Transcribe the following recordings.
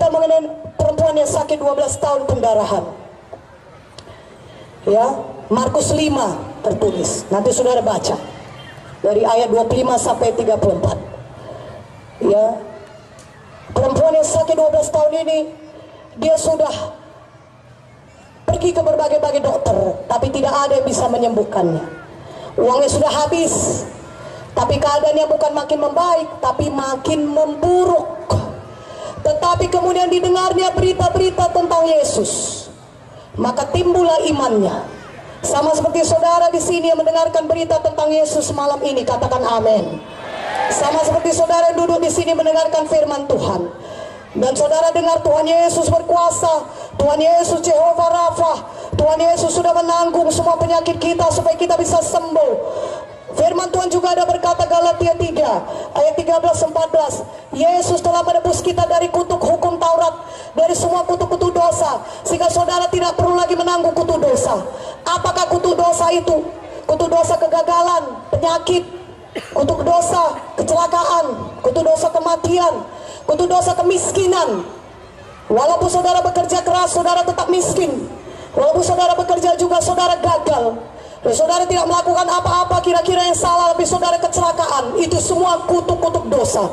bercerita mengenai perempuan yang sakit 12 tahun pendarahan. Ya, Markus 5 tertulis. Nanti saudara baca dari ayat 25 sampai 34. Ya, perempuan yang sakit 12 tahun ini, dia sudah pergi ke berbagai-bagai dokter, tapi tidak ada yang bisa menyembuhkannya. Uangnya sudah habis, tapi keadaannya bukan makin membaik, tapi makin memburuk. Tetapi kemudian didengarnya berita-berita tentang Yesus, maka timbullah imannya. Sama seperti saudara di sini yang mendengarkan berita tentang Yesus malam ini, katakan amin. Sama seperti saudara yang duduk di sini mendengarkan firman Tuhan, dan saudara dengar Tuhan Yesus berkuasa, Tuhan Yesus Jehovah Rafa, Tuhan Yesus sudah menanggung semua penyakit kita supaya kita bisa sembuh. Firman Tuhan juga ada berkata Galatia 3 ayat 13-14, Yesus telah menebus kita dari kutuk hukum Taurat, dari semua kutuk-kutuk dosa, sehingga saudara tidak perlu lagi menanggung kutuk dosa. Apakah kutuk dosa itu? Kutuk dosa kegagalan, penyakit, kutuk dosa kecelakaan, kutuk dosa kematian, kutuk dosa kemiskinan. Walaupun saudara bekerja keras, saudara tetap miskin. Walaupun saudara bekerja juga, saudara gagal. Dan saudara tidak melakukan apa-apa kira-kira yang salah, tapi saudara kecelakaan. Itu semua kutuk-kutuk dosa.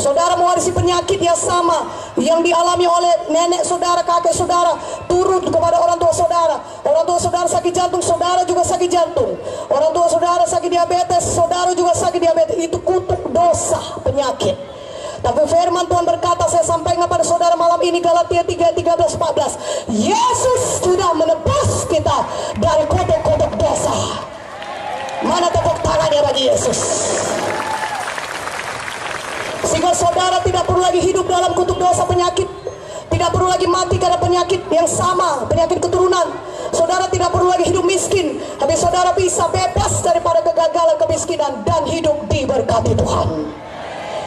Saudara mewarisi penyakit yang sama yang dialami oleh nenek saudara, kakek saudara, turun kepada orang tua saudara. Orang tua saudara sakit jantung, saudara juga sakit jantung. Orang tua saudara sakit diabetes, saudara juga sakit diabetes. Itu kutuk dosa, penyakit. Tapi firman Tuhan berkata, saya sampaikan kepada saudara malam ini, Galatia 3:13-14, Yesus sudah menebus kita dari kutuk-kutuk dosa. Mana tepuk tangannya bagi Yesus? Sehingga saudara tidak perlu lagi hidup dalam kutuk dosa penyakit. Tidak perlu lagi mati karena penyakit yang sama, penyakit keturunan. Saudara tidak perlu lagi hidup miskin, tapi saudara bisa bebas daripada kegagalan, kemiskinan, dan hidup diberkati Tuhan.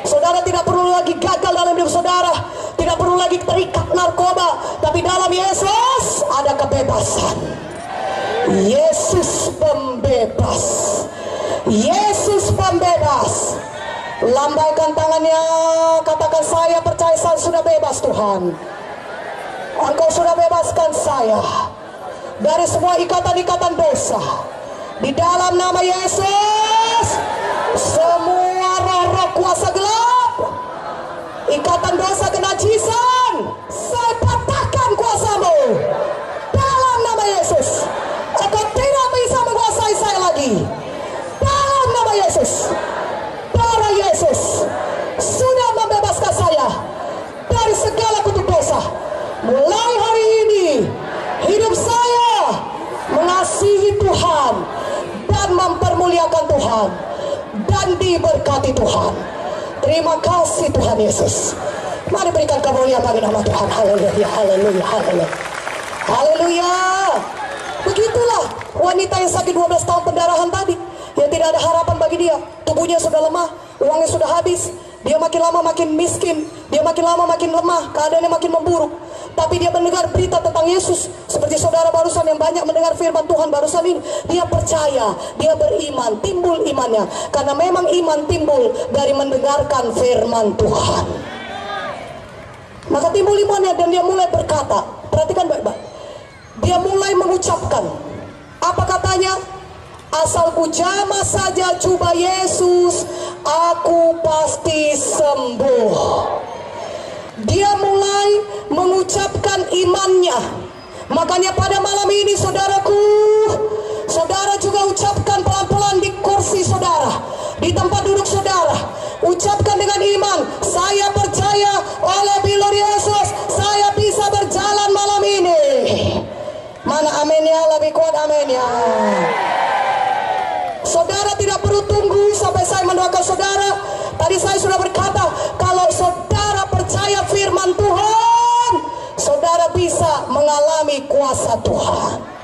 Saudara tidak perlu lagi gagal dalam hidup saudara, tidak perlu lagi terikat narkoba, tapi dalam Yesus ada kebebasan. Yesus pembebas. Yesus pembebas. Lambaikan tangannya, katakan, saya percaya saya sudah bebas Tuhan. Engkau sudah bebaskan saya dari semua ikatan-ikatan dosa. Di dalam nama Yesus, semua roh-roh kuasa gelap, ikatan dosa kenajisan, saya patahkan kuasamu. Dalam nama Yesus, engkau tidak bisa menguasai saya lagi. Dalam nama Yesus, darah Yesus sudah membebaskan saya dari segala kutuk dosa. Mulai hari ini, hidup saya mengasihi Tuhan dan mempermuliakan Tuhan dan diberkati Tuhan. Terima kasih Tuhan Yesus. Mari berikan kemuliaan bagi nama Tuhan. Haleluya, haleluya, haleluya, haleluya. Begitulah wanita yang sakit 12 tahun pendarahan tadi, yang tidak ada harapan bagi dia. Tubuhnya sudah lemah, uangnya sudah habis, dia makin lama makin miskin, dia makin lama makin lemah, keadaannya makin memburuk. Tapi dia mendengar berita tentang Yesus, seperti saudara barusan yang banyak mendengar firman Tuhan barusan ini. Dia percaya, dia beriman, timbul imannya. Karena memang iman timbul dari mendengarkan firman Tuhan. Maka timbul imannya dan dia mulai berkata, perhatikan baik-baik, dia mulai mengucapkan, apa katanya? Asal ku jamah saja jubah Yesus, aku pasti sembuh. Dia mulai mengucapkan imannya. Makanya pada malam ini saudaraku, saudara juga ucapkan pelan-pelan di kursi saudara, di tempat duduk saudara. Ucapkan dengan iman, saya percaya oleh bilur Yesus saya bisa berjalan malam ini. Mana aminnya lebih kuat, aminnya. Saudara tidak perlu tunggu sampai saya mendoakan saudara. Tadi saya sudah berkata, kalau saudara percaya firman Tuhan, saudara bisa mengalami kuasa Tuhan.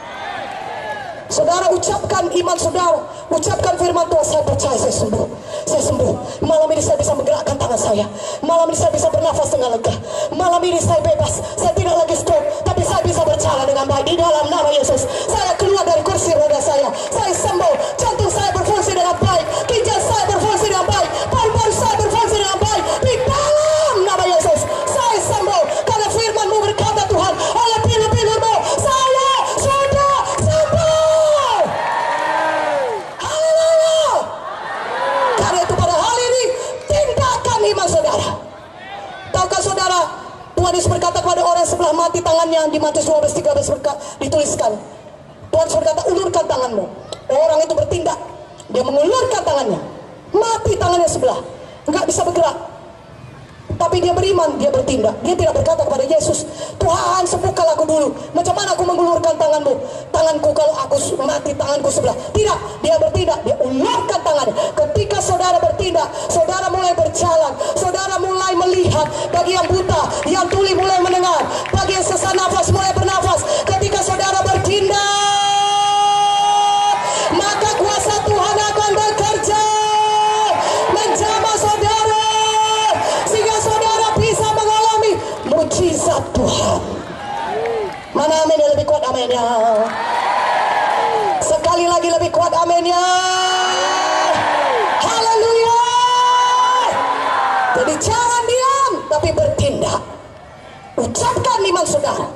Saudara ucapkan iman saudara, ucapkan firman Tuhan, saya percaya saya sembuh, saya sembuh. Malam ini saya bisa menggerakkan tangan saya, malam ini saya bisa bernafas dengan lega, malam ini saya bebas, saya tidak lagi stroke, tapi saya bisa berjalan dengan baik di dalam nama Yesus. Saya keluar dari kursi roda saya sembuh, jantung saya berfungsi dengan baik, ginjal saya berfungsi dengan baik, paru-paru saya berfungsi dengan baik di dalam nama Yesus. Saya sembuh. mati tangannya. Di Matius 12:13 dituliskan, Tuhan berkata, ulurkan tanganmu. Orang itu bertindak, dia mengulurkan tangannya, mati tangannya sebelah, nggak bisa bergerak. Tapi dia beriman, dia bertindak. Dia tidak berkata kepada Yesus, Tuhan sembuhkan aku dulu. Macam mana aku mengulurkan tanganmu? Tanganku kalau aku mati, tanganku sebelah. Tidak, dia bertindak, dia ulurkan tangannya. Ketika saudara bertindak, saudara mulai berjalan, saudara mulai melihat. Bagi yang buta, yang tuli mulai mendengar, bagi yang sesak nafas mulai bernafas. Ketika saudara bertindak, maka kuasa Tuhan akan bekerja menjamah saudara, sehingga saudara bisa mengalami mujizat Tuhan. Mana amin yang lebih kuat aminnya? Sekali lagi lebih kuat aminnya. Haleluya. Jadi jangan diam, tapi bertindak. Ucapkan iman saudara.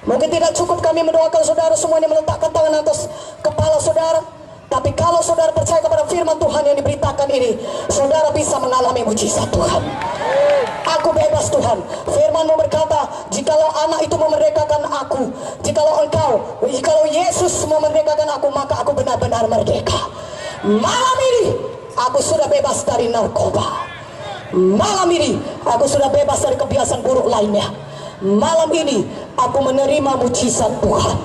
Mungkin tidak cukup kami mendoakan saudara semuanya meletakkan tangan atas kepala saudara, tapi kalau saudara percaya kepada firman Tuhan yang diberitakan ini, saudara bisa mengalami mujizat Tuhan. Aku bebas Tuhan. Firman-Mu berkata, jikalau anak itu memerdekakan aku, jikalau Yesus memerdekakan aku, maka aku benar-benar merdeka. Malam ini aku sudah bebas dari narkoba. Malam ini aku sudah bebas dari kebiasaan buruk lainnya. Malam ini aku menerima mujizat Tuhan.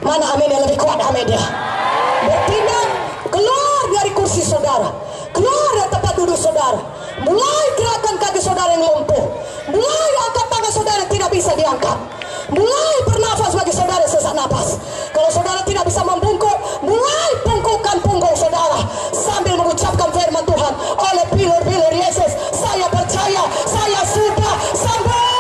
Mana amin yang lebih kuat aminnya? Bertindak, keluar dari kursi saudara, keluar dari tempat duduk saudara, mulai gerakan kaki saudara yang lumpuh, mulai angkat tangan saudara yang tidak bisa diangkat, mulai bernafas bagi saudara sesak nafas. Kalau saudara tidak bisa membungkuk, mulai bungkukkan punggung saudara sambil mengucapkan firman Tuhan, oleh pilur-pilur Yesus saya percaya, saya sudah sampai.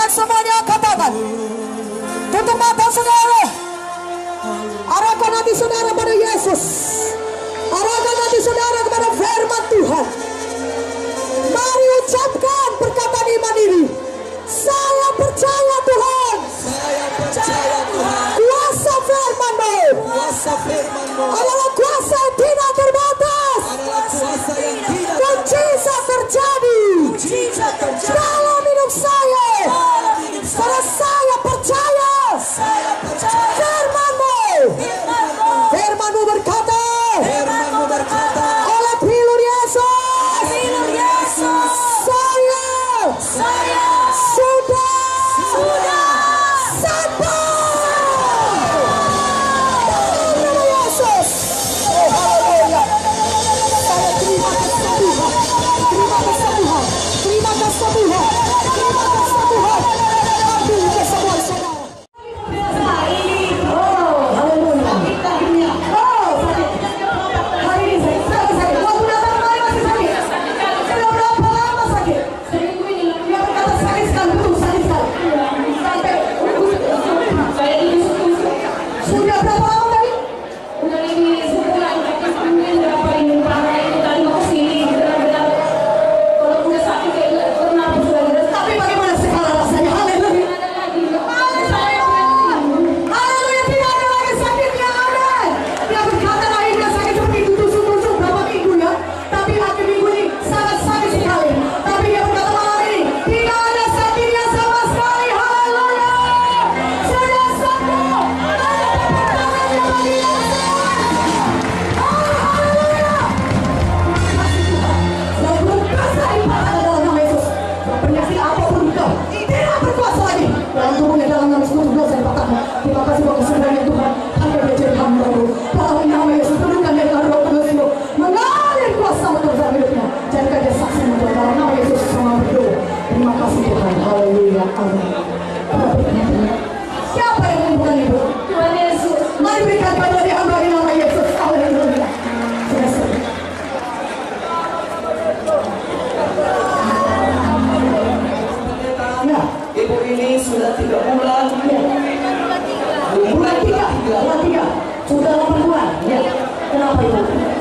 Semuanya angkat tangan. Tutup mata saudara. Arahkan hati saudara pada Yesus. Arahkan hati saudara kepada firman Tuhan. Mari ucapkan perkataan iman ini. Saya percaya Tuhan. Saya percaya Tuhan. Kuasa firman-Mu. Kuasa firman-Mu adalah kuasa yang tidak terbatas. adalah kuasa yang tidak Mujizat terjadi. Mujizat terjadi dalam hidup saya. dalam hidup saya. Karena saya percaya. Saya percaya Firman-Mu. firman-Mu. Firman-Mu berkata, Firman-Mu berkata, oleh pilur Yesus dalam tubuhnya, dalam nama Yesus dosa dipatahkan. Terima kasih buat kesudahannya Tuhan, sampai dia jadi hamba-Mu. Dalam nama Yesus penuhkan dia dengan Roh Kudus-Mu, mengalir kuasa untuk dalam hidupnya. Jadikan dia saksi Tuhan, dalam nama Yesus sama berdoa. Terima kasih Tuhan, haleluya, amin. Siapa yang menyembuhkan ibu? Tuhan Yesus. Mari berikan pada dia hamba di nama Yesus, haleluya. Ya. Ibu ini sudah 3 bulan. Ya. Bulan 3. Sudah 8 bulan. Ya. Kenapa ibu?